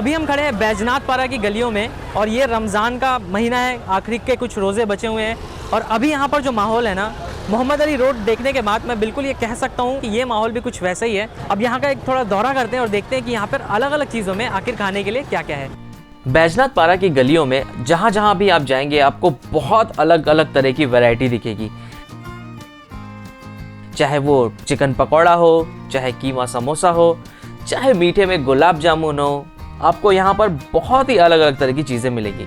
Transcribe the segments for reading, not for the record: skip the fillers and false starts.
अभी हम खड़े हैं बैजनाथ पारा की गलियों में और ये रमज़ान का महीना है, आखिरी के कुछ रोज़े बचे हुए हैं और अभी यहाँ पर जो माहौल है ना, मोहम्मद अली रोड देखने के बाद मैं बिल्कुल ये कह सकता हूँ कि ये माहौल भी कुछ वैसा ही है। अब यहाँ का एक थोड़ा दौरा करते हैं और देखते हैं कि यहाँ पर अलग अलग चीज़ों में आखिर खाने के लिए क्या क्या है। बैजनाथ पारा की गलियों में जहाँ जहाँ भी आप जाएंगे आपको बहुत अलग अलग तरह की वैरायटी दिखेगी, चाहे वो चिकन पकौड़ा हो, चाहे कीमा समोसा हो, चाहे मीठे में गुलाब जामुन हो, आपको यहाँ पर बहुत ही अलग अलग तरह की चीज़ें मिलेगी।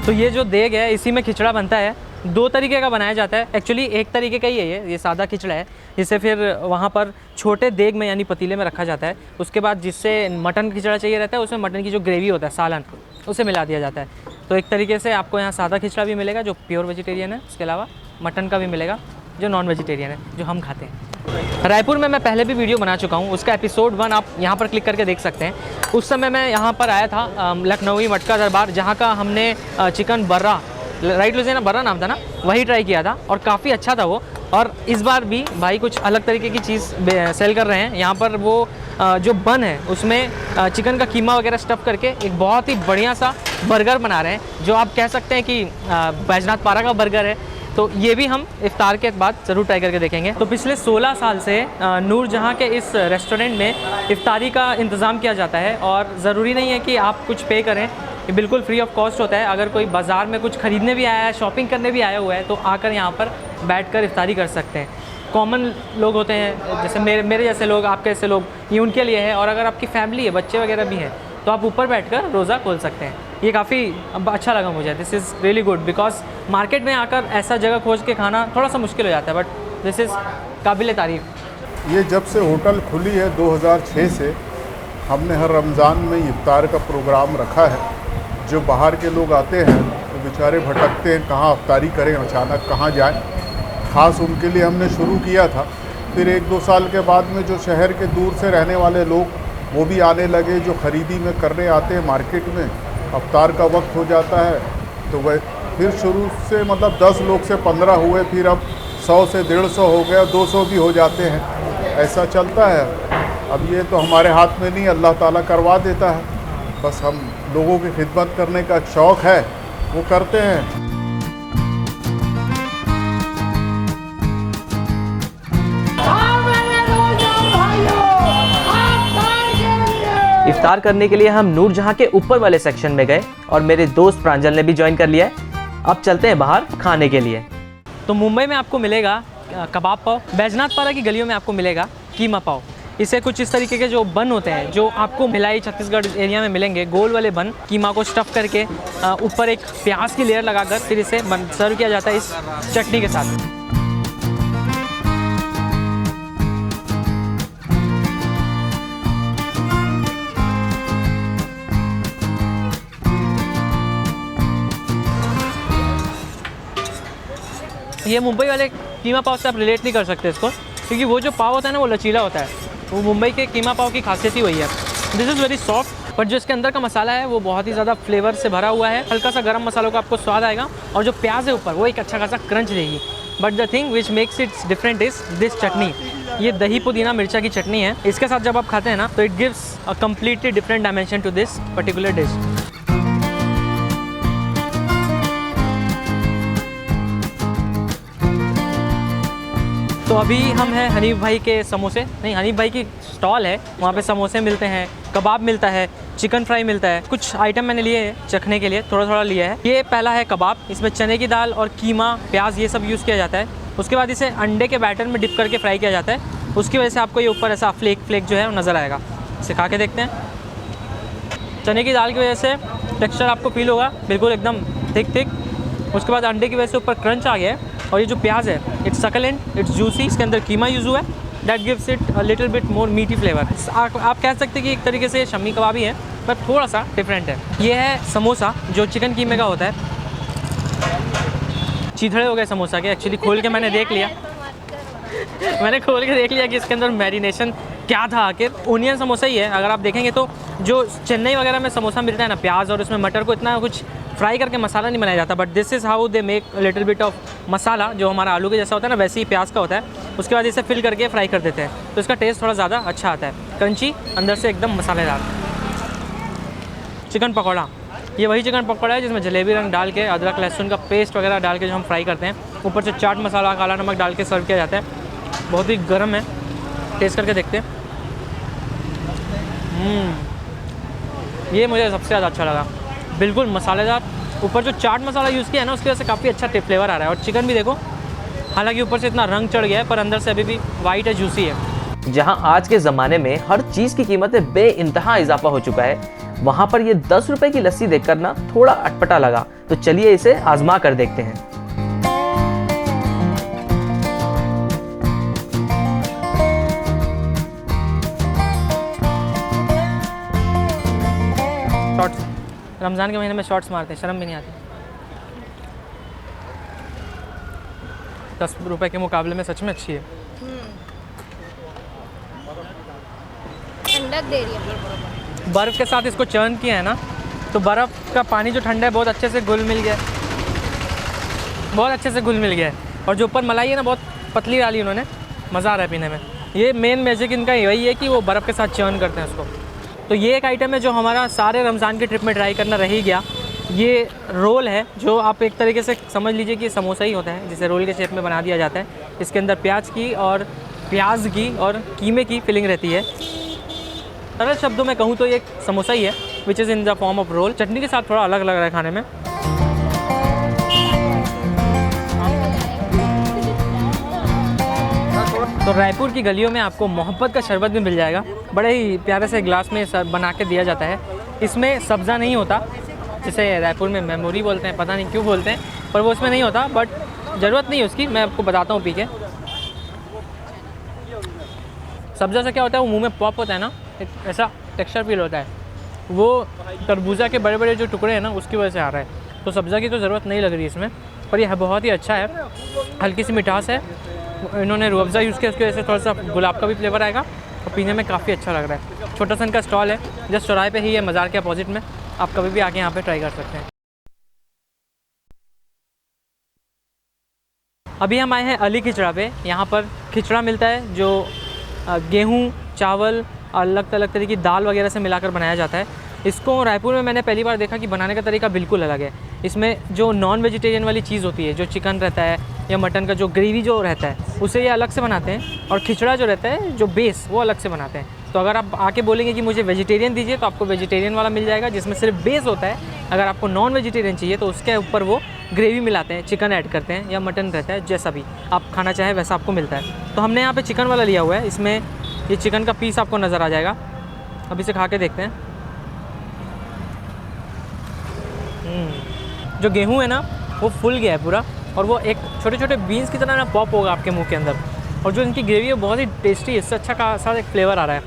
तो ये जो देग है इसी में खिचड़ा बनता है। दो तरीके का बनाया जाता है, एक्चुअली एक तरीके का ही है ये सादा खिचड़ा है, जिसे फिर वहाँ पर छोटे देग में यानी पतीले में रखा जाता है। उसके बाद जिससे मटन खिचड़ा चाहिए रहता है उसमें मटन की जो ग्रेवी होता है सालन, उसे मिला दिया जाता है। तो एक तरीके से आपको यहाँ सादा खिचड़ा भी मिलेगा जो प्योर वेजिटेरियन है, उसके अलावा मटन का भी मिलेगा जो नॉन वेजिटेरियन है, जो हम खाते हैं। रायपुर में मैं पहले भी वीडियो बना चुका हूँ, उसका एपिसोड 1 आप यहाँ पर क्लिक करके देख सकते हैं। उस समय मैं यहाँ पर आया था लखनवी मटका दरबार, जहाँ का हमने चिकन बर्रा, राइट लुधियाना बर्रा नाम था ना, वही ट्राई किया था और काफ़ी अच्छा था वो। और इस बार भी भाई कुछ अलग तरीके की चीज़ सेल कर रहे हैं यहाँ पर। वो जो बन है उसमें चिकन का कीमा वगैरह स्टफ़ करके एक बहुत ही बढ़िया सा बर्गर बना रहे हैं, जो आप कह सकते हैं कि बैजनाथ पारा का बर्गर है। तो ये भी हम इफ्तार के बाद ज़रूर ट्राई करके देखेंगे। तो पिछले 16 साल से नूरजहाँ के इस रेस्टोरेंट में इफ्तारी का इंतज़ाम किया जाता है और ज़रूरी नहीं है कि आप कुछ पे करें, ये बिल्कुल फ्री ऑफ कॉस्ट होता है। अगर कोई बाज़ार में कुछ ख़रीदने भी आया है, शॉपिंग करने भी आया हुआ है, तो आकर यहाँ पर बैठकर इफ्तारी कर सकते हैं। कॉमन लोग होते हैं जैसे मेरे जैसे लोग, आपके जैसे लोग, ये उनके लिए है। और अगर आपकी फैमिली है, बच्चे वगैरह भी हैं, तो आप ऊपर बैठकर रोज़ा खोल सकते हैं। ये काफ़ी अच्छा लगा मुझे, this is really good, because market में आकर ऐसा जगह खोज के खाना थोड़ा सा मुश्किल हो जाता है, बट दिस इज़ काबिल तारीफ़। ये जब से होटल खुली है 2006 से, हमने हर रमज़ान में इफ्तार का प्रोग्राम रखा है। जो बाहर के लोग आते हैं तो बेचारे भटकते हैं, कहाँ इफ्तारी करें, अचानक कहाँ जाएं। ख़ास उनके लिए हमने शुरू किया था। फिर 1-2 साल के बाद में जो शहर के दूर से रहने वाले लोग वो भी आने लगे, जो ख़रीदी में करने आते हैं मार्केट में, इफ्तार का वक्त हो जाता है तो वह फिर शुरू से मतलब 10 लोग से 15 हुए, फिर अब 100 से 150 हो गया, 200 भी हो जाते हैं, ऐसा चलता है। अब ये तो हमारे हाथ में नहीं, अल्लाह ताला करवा देता है। बस हम लोगों की खिदमत करने का शौक़ है, वो करते हैं। इफ्तार करने के लिए हम नूरजहाँ के ऊपर वाले सेक्शन में गए और मेरे दोस्त प्रांजल ने भी ज्वाइन कर लिया है। अब चलते हैं बाहर खाने के लिए। तो मुंबई में आपको मिलेगा कबाब पाव, बैजनाथ पारा की गलियों में आपको मिलेगा कीमा पाव। इसे कुछ इस तरीके के जो बन होते हैं, जो आपको भिलाई छत्तीसगढ़ एरिया में मिलेंगे, गोल वाले बन, कीमा को स्टफ़ करके ऊपर एक प्याज की लेयर लगाकर फिर इसे सर्व किया जाता है इस चटनी के साथ। ये मुंबई वाले कीमा पाव से आप रिलेट नहीं कर सकते इसको, क्योंकि वो जो पाव होता है ना वो लचीला होता है। वो मुंबई के कीमा पाव की खासियत ही वही है। This is very soft, but जो इसके अंदर का मसाला है वो बहुत ही ज़्यादा फ्लेवर से भरा हुआ है। हल्का सा गरम मसालों का आपको स्वाद आएगा और जो प्याज है ऊपर वो एक अच्छा खासा क्रंच देगी। But the thing which makes its different is this chutney. ये दही पुदीना मिर्चा की चटनी है। इसके साथ जब आप खाते हैं ना तो it gives a completely different dimension to this particular dish. तो अभी हम हैं हनीफ भाई के समोसे, नहीं हनीफ भाई की स्टॉल है, वहाँ पे समोसे मिलते हैं, कबाब मिलता है, चिकन फ्राई मिलता है। कुछ आइटम मैंने लिए हैं चखने के लिए, थोड़ा थोड़ा लिया है। ये पहला है कबाब, इसमें चने की दाल और कीमा, प्याज ये सब यूज़ किया जाता है। उसके बाद इसे अंडे के बैटर में डिप करके फ्राई किया जाता है। उसकी वजह से आपको ये ऊपर ऐसा फ्लेक जो है वो नज़र आएगा। इसे खा के देखते हैं। चने की दाल की वजह से टेक्सचर आपको फील होगा बिल्कुल एकदम थिक। उसके बाद अंडे की वजह से ऊपर क्रंच आ गया है। और ये जो प्याज है इट्स सकलेंट, इट्स जूसी, इसके अंदर कीमा यूज़ हुआ है, that gives it a little bit more मीटी फ्लेवर। आप कह सकते हैं कि एक तरीके से शम्मी कबाब ही है, पर थोड़ा सा डिफरेंट है। ये है समोसा जो चिकन कीमे का होता है। चीथड़े हो गए समोसा के, एक्चुअली खोल के मैंने देख लिया मैंने खोल के देख लिया कि इसके अंदर मैरिनेशन क्या था आखिर। ओनियन समोसा ही है। अगर आप देखेंगे तो जो चेन्नई वगैरह में समोसा मिलता है ना, प्याज और उसमें मटर को इतना कुछ फ्राई करके मसाला नहीं बनाया जाता, but this is how they make little bit of masala, जो हमारा आलू के जैसा होता है ना, वैसे ही प्याज का होता है। उसके बाद इसे फिल करके फ्राई कर देते हैं, तो इसका टेस्ट थोड़ा ज़्यादा अच्छा आता है, क्रंची, अंदर से एकदम मसालेदार। चिकन पकौड़ा, ये वही चिकन पकौड़ा है जिसमें जलेबी रंग डाल के, अदरक लहसुन का पेस्ट वगैरह डाल के जो हम फ्राई करते हैं, ऊपर से चाट मसाला, काला नमक डाल के सर्व किया जाता है। बहुत ही गर्म है, टेस्ट करके देखते हैं। ये मुझे सबसे ज़्यादा अच्छा लगा, बिल्कुल मसालेदार। ऊपर जो चाट मसाला यूज़ किया है ना, उसकी वजह से काफ़ी अच्छा फ्लेवर आ रहा है। और चिकन भी देखो, हालांकि ऊपर से इतना रंग चढ़ गया है पर अंदर से अभी भी वाइट है, जूसी है। जहां आज के ज़माने में हर चीज़ की कीमतें बेइंतहा इजाफा हो चुका है, वहां पर ये 10 रुपए की लस्सी देखकर ना थोड़ा अटपटा लगा। तो चलिए इसे आजमा कर देखते हैं। शॉर्ट्स, रमज़ान के महीने में शॉर्ट्स मारते हैं, शर्म भी नहीं आती। 10 रुपए के मुकाबले में सच में अच्छी है। ठंडक दे रही है। बर्फ़ के साथ इसको चर्न किया है ना, तो बर्फ़ का पानी जो ठंडा है बहुत अच्छे से घुल मिल गया है, बहुत अच्छे से घुल मिल गया है। और जो ऊपर मलाई है ना, बहुत पतली डाली उन्होंने, मज़ा आ रहा है पीने में। ये मेन मैजिक इनका यही है कि वो बर्फ़ के साथ चर्न करते हैं उसको। तो ये एक आइटम है जो हमारा सारे रमज़ान की ट्रिप में ट्राई करना रह ही गया। ये रोल है जो आप एक तरीके से समझ लीजिए कि समोसा ही होता है, जिसे रोल के शेप में बना दिया जाता है। इसके अंदर प्याज की और कीमे की फिलिंग रहती है। सरल शब्दों में कहूँ तो ये एक समोसा ही है, which is in the form of roll. Chutney के साथ थोड़ा अलग लग रहा है खाने में। तो रायपुर की गलियों में आपको मोहब्बत का शरबत भी मिल जाएगा, बड़े ही प्यारे से ग्लास में बना के दिया जाता है। इसमें सब्ज़ा नहीं होता, जिसे रायपुर में मेमोरी बोलते हैं, पता नहीं क्यों बोलते हैं, पर वो इसमें नहीं होता। बट ज़रूरत नहीं है उसकी, मैं आपको बताता हूँ पी के। सब्ज़ा से क्या होता है, वो मुंह में पॉप होता है ना, एक ऐसा टेक्सचर फील होता है। वो तरबूजा के बड़े बड़े जो टुकड़े हैं ना, उसकी वजह से आ रहा है। तो सब्ज़ा की तो ज़रूरत नहीं लग रही इसमें, पर यह बहुत ही अच्छा है। हल्की सी मिठास है, इन्होंने रूह अफ़ज़ा यूज़ किया, उसकी वजह से थोड़ा सा गुलाब का भी फ्लेवर आएगा और पीने में काफ़ी अच्छा लग रहा है। छोटा सा इनका स्टॉल है, जस्ट चौराहे पे ही है, मज़ार के अपोजिट में। आप कभी भी आके यहाँ पे ट्राई कर सकते हैं। अभी हम आए हैं अली खिचड़ा पे। यहाँ पर खिचड़ा मिलता है जो गेहूँ, चावल, अलग अलग तरह की दाल वगैरह से मिलाकर बनाया जाता है। इसको रायपुर में मैंने पहली बार देखा कि बनाने का तरीका बिल्कुल अलग है। इसमें जो नॉन वेजिटेरियन वाली चीज़ होती है, जो चिकन रहता है या मटन का जो ग्रेवी जो रहता है, उसे ये अलग से बनाते हैं, और खिचड़ा जो रहता है, जो बेस, वो अलग से बनाते हैं। तो अगर आप आके बोलेंगे कि मुझे वेजिटेरियन दीजिए, तो आपको वेजिटेरियन वाला मिल जाएगा, जिसमें सिर्फ बेस होता है। अगर आपको नॉन वेजिटेरियन चाहिए तो उसके ऊपर वो ग्रेवी मिलाते हैं, चिकन ऐड करते हैं या मटन रहता है, जैसा भी आप खाना चाहें वैसा आपको मिलता है। तो हमने यहाँ पे चिकन वाला लिया हुआ है। इसमें ये चिकन का पीस आपको नज़र आ जाएगा। अब इसे खा के देखते हैं। जो गेहूँ है ना, वो फूल गया है पूरा, और वो एक छोटे छोटे बीन्स की तरह ना पॉप होगा आपके मुंह के अंदर। और जो इनकी ग्रेवी है बहुत ही टेस्टी है, इससे अच्छा खासा एक फ्लेवर आ रहा है।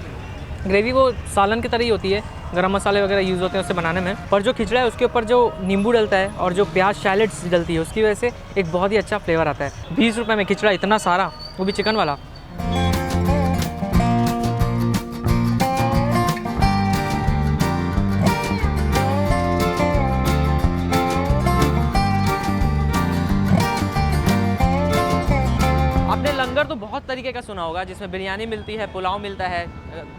ग्रेवी वो सालन की तरह ही होती है, गरम मसाले वगैरह यूज़ होते हैं उससे बनाने में। पर जो खिचड़ा है उसके ऊपर जो नींबू डलता है और जो प्याज शैलेट्स डलती है, उसकी वजह से एक बहुत ही अच्छा फ्लेवर आता है। 20 रुपये में खिचड़ा इतना सारा, वो भी चिकन वाला। आपने लंगर तो बहुत तरीके का सुना होगा, जिसमें बिरयानी मिलती है, पुलाव मिलता है,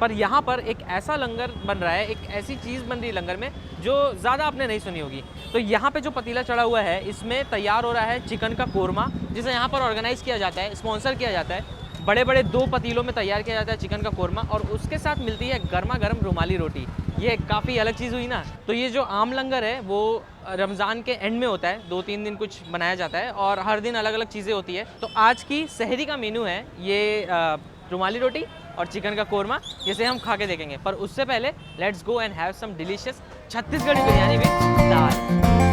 पर यहाँ पर एक ऐसा लंगर बन रहा है, एक ऐसी चीज़ बन रही है लंगर में जो ज़्यादा आपने नहीं सुनी होगी। तो यहाँ पे जो पतीला चढ़ा हुआ है, इसमें तैयार हो रहा है चिकन का कोरमा, जिसे यहाँ पर ऑर्गेनाइज़ किया जाता है, स्पॉन्सर किया जाता है। बड़े बड़े 2 पतीलों में तैयार किया जाता है चिकन का कोरमा, और उसके साथ मिलती है गर्मा गर्म रुमाली रोटी। ये काफ़ी अलग चीज़ हुई ना। तो ये जो आम लंगर है वो रमज़ान के एंड में होता है, 2-3 दिन कुछ बनाया जाता है, और हर दिन अलग अलग चीज़ें होती है। तो आज की सहरी का मेनू है ये रुमाली रोटी और चिकन का कोरमा, जिसे हम खा के देखेंगे। पर उससे पहले let's go and have some delicious Chhattisgarhi biryani with dal.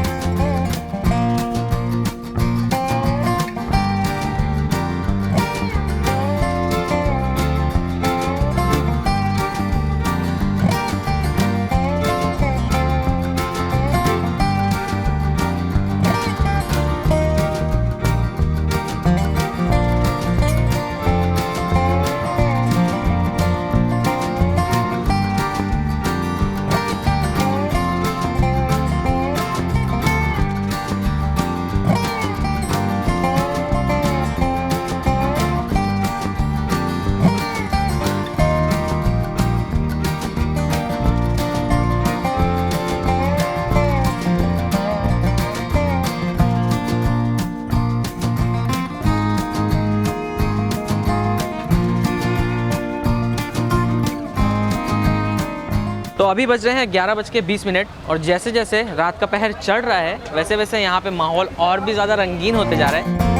तो अभी बज रहे हैं 11:20 और जैसे जैसे रात का पहर चढ़ रहा है वैसे वैसे यहाँ पे माहौल और भी ज़्यादा रंगीन होते जा रहा है।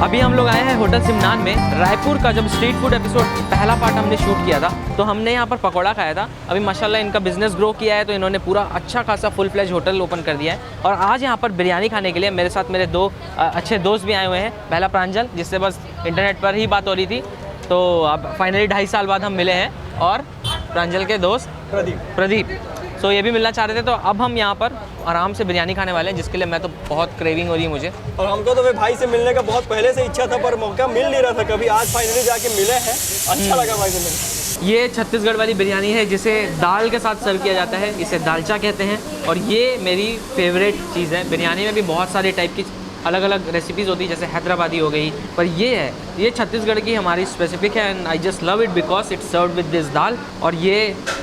अभी हम लोग आए हैं होटल सिमनान में। रायपुर का जब स्ट्रीट फूड एपिसोड पहला पार्ट हमने शूट किया था तो हमने यहाँ पर पकौड़ा खाया था। अभी माशाल्लाह इनका बिजनेस ग्रो किया है तो इन्होंने पूरा अच्छा खासा फुल फ्लेज होटल ओपन कर दिया है। और आज यहाँ पर बिरयानी खाने के लिए मेरे साथ मेरे दो अच्छे दोस्त भी आए हुए हैं। पहला प्रांजल, जिससे बस इंटरनेट पर ही बात हो रही थी, तो अब फाइनली 2.5 साल बाद हम मिले हैं। और प्रांजल के दोस्त प्रदीप सो ये भी मिलना चाह रहे थे। तो अब हम यहाँ पर आराम से बिरयानी खाने वाले हैं, जिसके लिए मैं तो बहुत क्रेविंग हो रही है मुझे। और हमको तो भाई से मिलने का बहुत पहले से इच्छा था पर मौका मिल नहीं रहा था कभी। आज फाइनली जाके मिले हैं, अच्छा लगा भाई से मिलकर। ये छत्तीसगढ़ वाली बिरयानी है जिसे दाल के साथ सर्व किया जाता है, इसे दालचा कहते हैं। और ये मेरी फेवरेट चीज़ है। बिरयानी में भी बहुत सारे टाइप की अलग अलग रेसिपीज़ होती है, जैसे हैदराबादी हो गई, पर ये छत्तीसगढ़ की हमारी स्पेसिफिक है and I just love it because it's served with this dal. और ये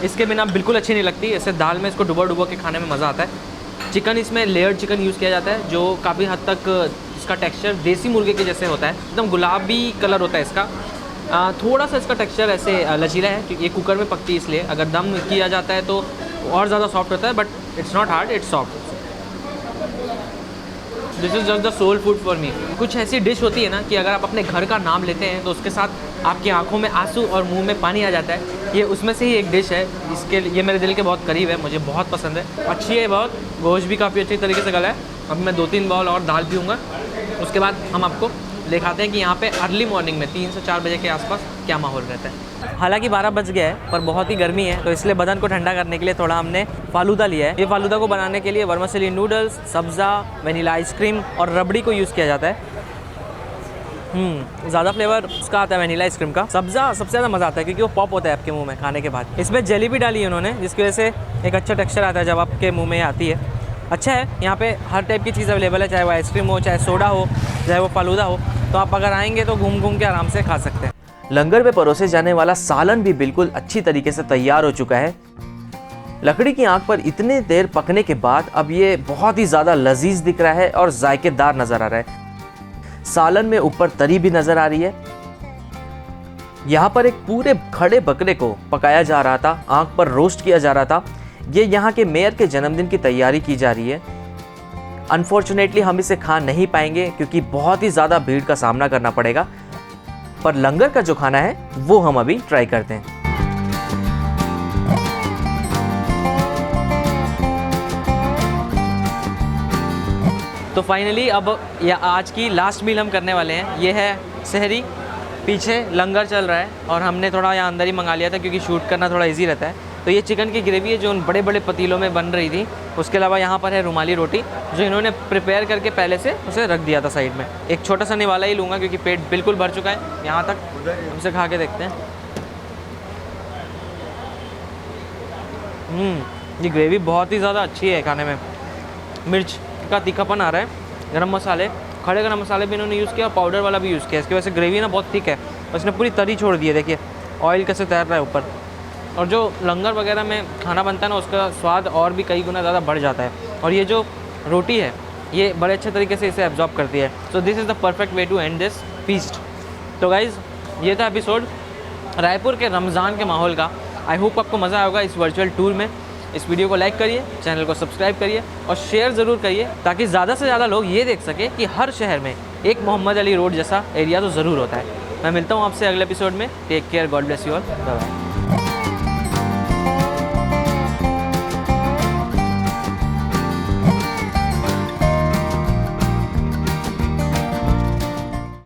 इसके बिना बिल्कुल अच्छी नहीं लगती। ऐसे दाल में इसको डुबो के खाने में मज़ा आता है। चिकन, इसमें लेयर्ड चिकन यूज़ किया जाता है जो काफ़ी हद तक इसका टेक्सचर देसी मुर्गे के जैसे होता है, एकदम गुलाबी कलर होता है इसका। थोड़ा सा इसका टेक्सचर ऐसे लचीला है क्योंकि ये कुकर में पकती है, इसलिए अगर दम किया जाता है तो और ज़्यादा सॉफ्ट होता है, but it's not hard, it's soft. This is just the soul food for me. कुछ ऐसी डिश होती है ना कि अगर आप अपने घर का नाम लेते हैं तो उसके साथ आपकी आंखों में आंसू और मुंह में पानी आ जाता है। ये उसमें से ही एक डिश है। इसके ये मेरे दिल के बहुत करीब है, मुझे बहुत पसंद है। अच्छी है बहुत, गोश्त भी काफ़ी अच्छी तरीके से गला है। अब मैं 2-3 बाउल और दाल पीऊँगा, उसके बाद हम आपको दिखाते हैं कि यहाँ पे अर्ली मॉर्निंग में 3 से 4 बजे के आसपास क्या माहौल रहता है। हालांकि 12 बज गया है पर बहुत ही गर्मी है, तो इसलिए बदन को ठंडा करने के लिए थोड़ा हमने फालूदा लिया है। ये फालूदा को बनाने के लिए वर्मिसेली नूडल्स, सब्ज़ा, वनीला आइसक्रीम और रबड़ी को यूज़ किया जाता है। ज़्यादा फ्लेवर उसका आता है वनीला आइसक्रीम का। सब्ज़ा सबसे ज़्यादा मज़ा आता है क्योंकि वो पॉप होता है आपके मुँह में खाने के बाद। इसमें जेली भी डाली है उन्होंने, जिसकी वजह से एक अच्छा टेक्स्चर आता है जब आपके मुँह में आती है। अच्छा है, यहाँ पे हर टाइप की चीज़ अवेलेबल है, चाहे वो आइसक्रीम हो, चाहे सोडा हो, चाहे वो फालूदा हो। तो आप अगर आएंगे तो घूम घूम के आराम से खा सकते हैं। लंगर में परोसे जाने वाला सालन भी बिल्कुल अच्छी तरीके से तैयार हो चुका है। लकड़ी की आंच पर इतने देर पकने के बाद अब ये बहुत ही ज़्यादा लजीज दिख रहा है और जायकेदार नज़र आ रहा है। सालन में ऊपर तरी भी नज़र आ रही है। यहाँ पर एक पूरे खड़े बकरे को पकाया जा रहा था, आंच पर रोस्ट किया जा रहा था। ये यहाँ के मेयर के जन्मदिन की तैयारी की जा रही है। अनफॉर्चुनेटली हम इसे खा नहीं पाएंगे क्योंकि बहुत ही ज़्यादा भीड़ का सामना करना पड़ेगा, पर लंगर का जो खाना है वो हम अभी ट्राई करते हैं। तो फाइनली अब ये आज की लास्ट मील हम करने वाले हैं। ये है सहरी, पीछे लंगर चल रहा है और हमने थोड़ा यहाँ अंदर ही मंगा लिया था क्योंकि शूट करना थोड़ा इजी रहता है। तो ये चिकन की ग्रेवी है जो उन बड़े बड़े पतीलों में बन रही थी। उसके अलावा यहाँ पर है रुमाली रोटी जो इन्होंने प्रिपेयर करके पहले से उसे रख दिया था साइड में। एक छोटा सा निवाला ही लूँगा क्योंकि पेट बिल्कुल भर चुका है यहाँ तक। हमसे खा के देखते हैं। ये ग्रेवी बहुत ही ज़्यादा अच्छी है खाने में। मिर्च का तीखापन आ रहा है। गरम मसाले, खड़े गरम मसाले भी इन्होंने यूज़ किया, पाउडर वाला भी यूज़ किया। इसकी वजह से ग्रेवी ना बहुत थिक है और इसने पूरी तरी छोड़ दी है। देखिए ऑयल कैसे तैर रहा है ऊपर। और जो लंगर वगैरह में खाना बनता है ना, उसका स्वाद और भी कई गुना ज़्यादा बढ़ जाता है। और ये जो रोटी है ये बड़े अच्छे तरीके से इसे एब्जॉर्ब करती है। So this is the perfect way to end this feast. तो गाइज़ ये था एपिसोड रायपुर के रमज़ान के माहौल का। आई होप आपको मज़ा आएगा इस वर्चुअल टूर में। इस वीडियो को लाइक करिए, चैनल को सब्सक्राइब करिए और शेयर ज़रूर करिए ताकि ज़्यादा से ज़्यादा लोग ये देख सकें कि हर शहर में एक मोहम्मद अली रोड जैसा एरिया तो ज़रूर होता है। मैं मिलता हूँ आपसे अगले एपिसोड में। Take care, God bless you all, bye bye.